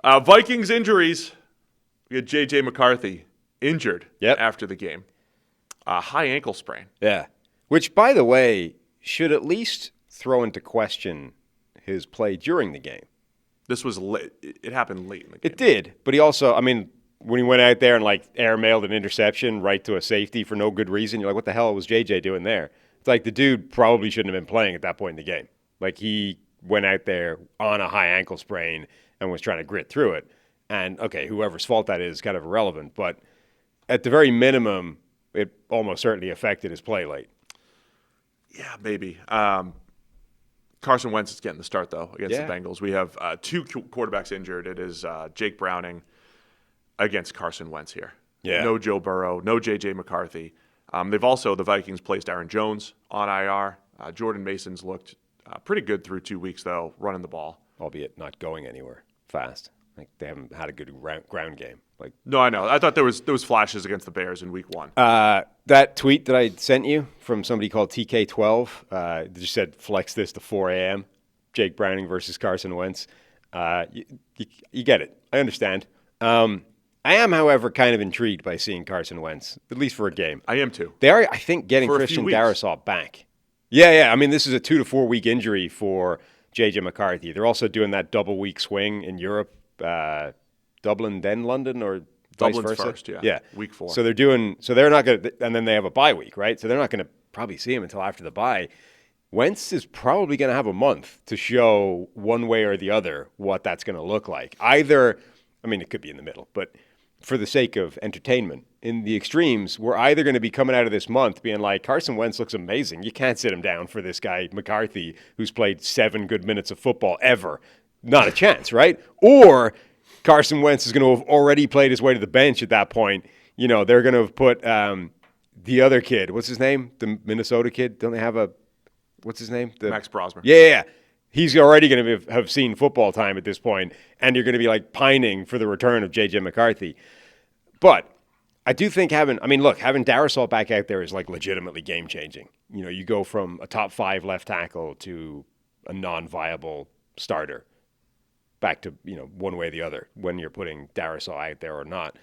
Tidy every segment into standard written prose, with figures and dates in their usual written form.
Vikings injuries. We had J.J. McCarthy injured after the game. High ankle sprain. Yeah. Which, by the way, should at least throw into question his play during the game. This was late. It happened late in the game. It did. But he also, when he went out there and, airmailed an interception right to a safety for no good reason, you're like, what the hell was J.J. doing there? It's like the dude probably shouldn't have been playing at that point in the game. Like, he went out there on a high ankle sprain and was trying to grit through it. And, okay, whoever's fault that is kind of irrelevant. But at the very minimum, it almost certainly affected his play late. Yeah, maybe. Carson Wentz is getting the start, though, against the Bengals. We have two quarterbacks injured. It is Jake Browning against Carson Wentz here. Yeah. No Joe Burrow, no J.J. McCarthy. They've also, the Vikings, placed Aaron Jones on IR. Jordan Mason's looked pretty good through 2 weeks, though, running the ball. Albeit not going anywhere fast. Like, they haven't had a good ground game. No, I know. I thought there was flashes against the Bears in week 1. That tweet that I sent you from somebody called TK12 just said, flex this to 4 a.m., Jake Browning versus Carson Wentz. You get it. I understand. I am, however, kind of intrigued by seeing Carson Wentz, at least for a game. I am too. They are, I think, getting for Christian Darrisaw back. Yeah. This is a 2 to 4 week injury for J.J. McCarthy. They're also doing that double week swing in Europe. Dublin, then London, or vice Dublin's versa? first, yeah. Week 4. So they're not going to, and then they have a bye week, right? So they're not going to probably see him until after the bye. Wentz is probably going to have a month to show one way or the other what that's going to look like. Either, it could be in the middle, but for the sake of entertainment, in the extremes, we're either going to be coming out of this month being like, Carson Wentz looks amazing. You can't sit him down for this guy, McCarthy, who's played 7 good minutes of football ever. Not a chance, right? Or Carson Wentz is going to have already played his way to the bench at that point. They're going to have put the other kid. What's his name? The Minnesota kid. Don't they have what's his name? Max Brosmer. Yeah. He's already going to have seen football time at this point, and you're going to be pining for the return of J.J. McCarthy. But I do think having Darrisaw back out there is legitimately game-changing. You go from a top 5 left tackle to a non-viable starter. Back to, one way or the other when you're putting Darrisaw out there or not.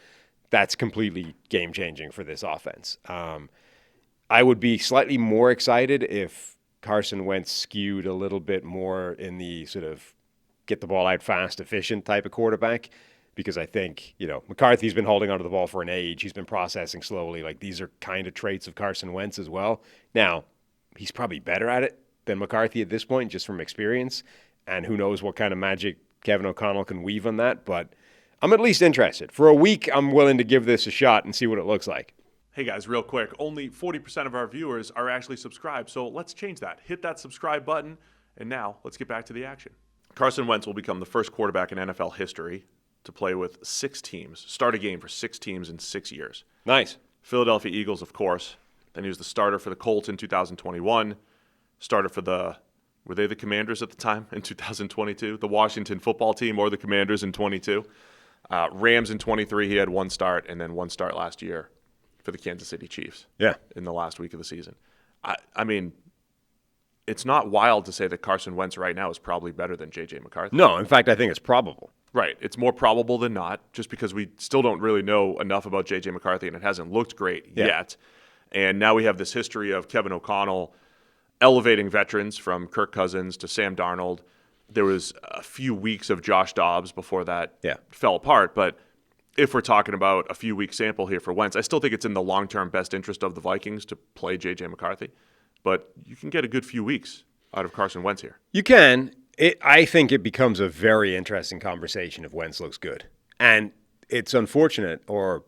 That's completely game-changing for this offense. I would be slightly more excited if Carson Wentz skewed a little bit more in the sort of get the ball out fast, efficient type of quarterback, because I think, McCarthy's been holding onto the ball for an age. He's been processing slowly. These are kind of traits of Carson Wentz as well. Now, he's probably better at it than McCarthy at this point, just from experience, and who knows what kind of magic Kevin O'Connell can weave on that, but I'm at least interested. For a week, I'm willing to give this a shot and see what it looks like. Hey guys, real quick, only 40% of our viewers are actually subscribed, so let's change that. Hit that subscribe button, and now let's get back to the action. Carson Wentz will become the first quarterback in NFL history to play with 6 teams, start a game for 6 teams in 6 years. Nice. Philadelphia Eagles, of course. Then he was the starter for the Colts in 2021, starter for were they the Commanders at the time in 2022? The Washington football team or the Commanders in 22? Rams in 23, he had 1 start, and then 1 start last year for the Kansas City Chiefs. Yeah. In the last week of the season. It's not wild to say that Carson Wentz right now is probably better than J.J. McCarthy. No, in fact, I think it's probable. Right. It's more probable than not, just because we still don't really know enough about J.J. McCarthy, and it hasn't looked great yet. And now we have this history of Kevin O'Connell elevating veterans from Kirk Cousins to Sam Darnold. There was a few weeks of Josh Dobbs before that fell apart. But if we're talking about a few week sample here for Wentz, I still think it's in the long-term best interest of the Vikings to play J.J. McCarthy. But you can get a good few weeks out of Carson Wentz here. You can. I think it becomes a very interesting conversation if Wentz looks good. And it's unfortunate, or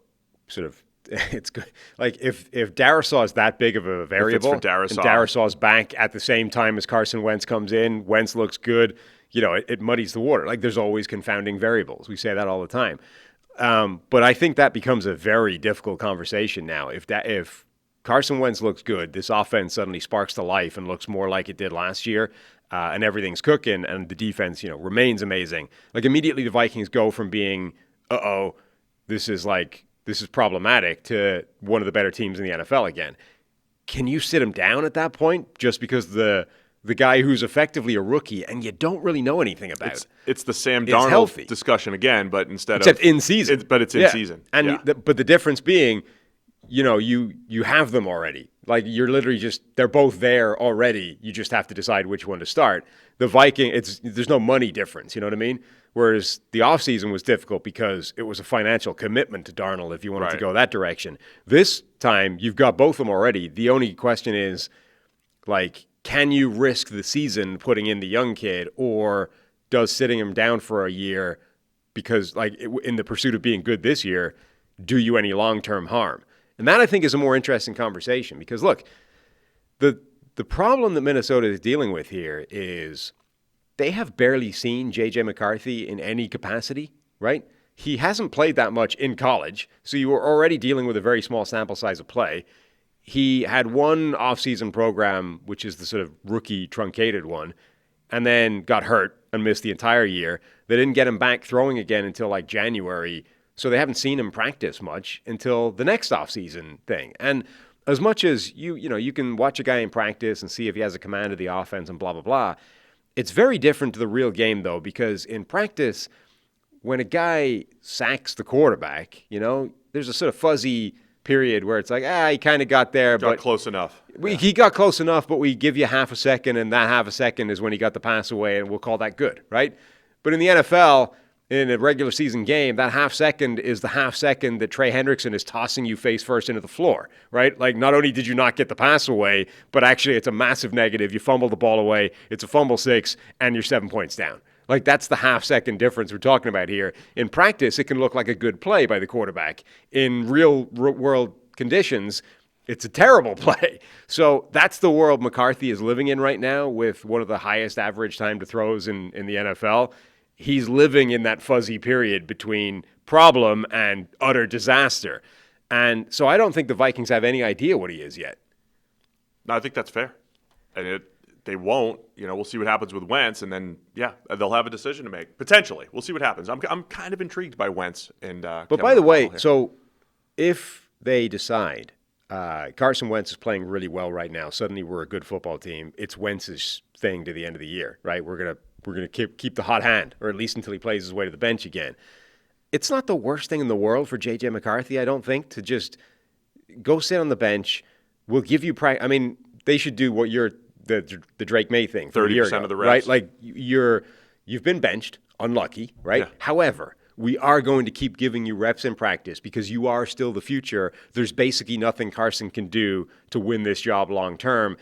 sort of it's good. If Darrisaw is that big of a variable, and Darrisaw's back at the same time as Carson Wentz comes in, Wentz looks good, it muddies the water. There's always confounding variables. We say that all the time. But I think that becomes a very difficult conversation now. If Carson Wentz looks good, this offense suddenly sparks to life and looks more like it did last year, and everything's cooking, and the defense, remains amazing. Immediately the Vikings go from being, this is problematic, to one of the better teams in the NFL again. Can you sit him down at that point just because the the guy who's effectively a rookie and you don't really know anything about. It's the Sam Is Darnold healthy. discussion again, but Except in season. But it's in season. And but the difference being, you have them already. Like you're literally they're both there already. You just have to decide which one to start. The Viking, there's no money difference. You know what I mean? Whereas the offseason was difficult because it was a financial commitment to Darnold if you wanted to go that direction. This time, you've got both of them already. The only question is, like, can you risk the season putting in the young kid, or does sitting him down for a year because, like, in the pursuit of being good this year, do you any long-term harm? And that, I think, is a more interesting conversation because, look, the problem that Minnesota is dealing with here is they have barely seen J.J. McCarthy in any capacity, right? He hasn't played that much in college, so you were already dealing with a very small sample size of play. He had one offseason program, which is the sort of rookie truncated one, and then got hurt and missed the entire year. They didn't get him back throwing again until like January, so they haven't seen him practice much until the next offseason thing. And as much as you can watch a guy in practice and see if he has a command of the offense and blah, blah, blah, it's very different to the real game, though, because in practice, when a guy sacks the quarterback, there's a sort of fuzzy period where it's like, he kind of got there. Got close enough. He got close enough, but we give you half a second, and that half a second is when he got the pass away, and we'll call that good, right? But in the NFL, in a regular season game, that half second is the half second that Trey Hendrickson is tossing you face first into the floor, right? Like, not only did you not get the pass away, but actually it's a massive negative. You fumble the ball away, it's a fumble 6, and you're 7 points down. Like, that's the half second difference we're talking about here. In practice, it can look like a good play by the quarterback. In real world conditions, it's a terrible play. So that's the world McCarthy is living in right now with one of the highest average time to throws in the NFL. He's living in that fuzzy period between problem and utter disaster. And so I don't think the Vikings have any idea what he is yet. No, I think that's fair. And they won't. We'll see what happens with Wentz, and then, they'll have a decision to make. Potentially. We'll see what happens. I'm kind of intrigued by Wentz. But by the way, so if they decide Carson Wentz is playing really well right now, suddenly we're a good football team, it's Wentz's thing to the end of the year, right? We're going to keep the hot hand, or at least until he plays his way to the bench again. It's not the worst thing in the world for J.J. McCarthy, I don't think, to just go sit on the bench. We'll give you practice. I mean, they should do what the Drake May thing. 30% of the reps. Right? Like, you've been benched, unlucky, right? Yeah. However, we are going to keep giving you reps in practice because you are still the future. There's basically nothing Carson can do to win this job long term.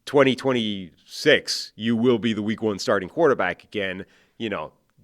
2026, you will be the week 1 starting quarterback again.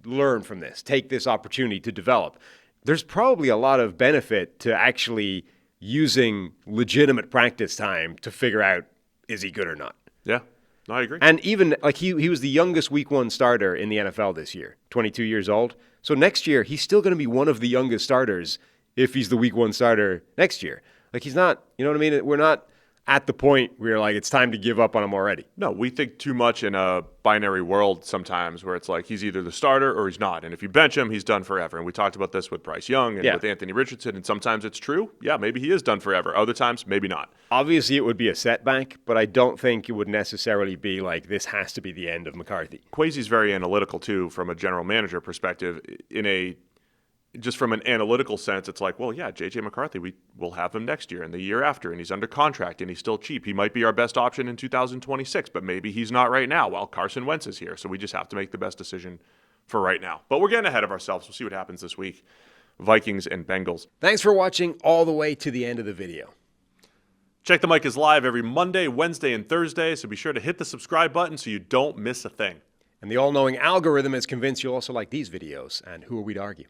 Learn from this. Take this opportunity to develop. There's probably a lot of benefit to actually using legitimate practice time to figure out, is he good or not? Yeah, no, I agree. And even, like, he was the youngest week 1 starter in the NFL this year, 22 years old. So next year, he's still going to be one of the youngest starters if he's the week 1 starter next year. Like, he's not, you know what I mean? We're not at the point where, like, it's time to give up on him already. No, we think too much in a binary world sometimes where it's like he's either the starter or he's not. And if you bench him, he's done forever. And we talked about this with Bryce Young and with Anthony Richardson. And sometimes it's true. Yeah, maybe he is done forever. Other times, maybe not. Obviously, it would be a setback, but I don't think it would necessarily be like this has to be the end of McCarthy. Kwesi's very analytical, too, from a general manager perspective. Just from an analytical sense, it's like, well, yeah, J.J. McCarthy, we'll have him next year and the year after, and he's under contract, and he's still cheap. He might be our best option in 2026, but maybe he's not right now while Carson Wentz is here. So we just have to make the best decision for right now. But we're getting ahead of ourselves. We'll see what happens this week. Vikings and Bengals. Thanks for watching all the way to the end of the video. Check the Mic is live every Monday, Wednesday, and Thursday, so be sure to hit the subscribe button so you don't miss a thing. And the all-knowing algorithm is convinced you'll also like these videos, and who are we to argue?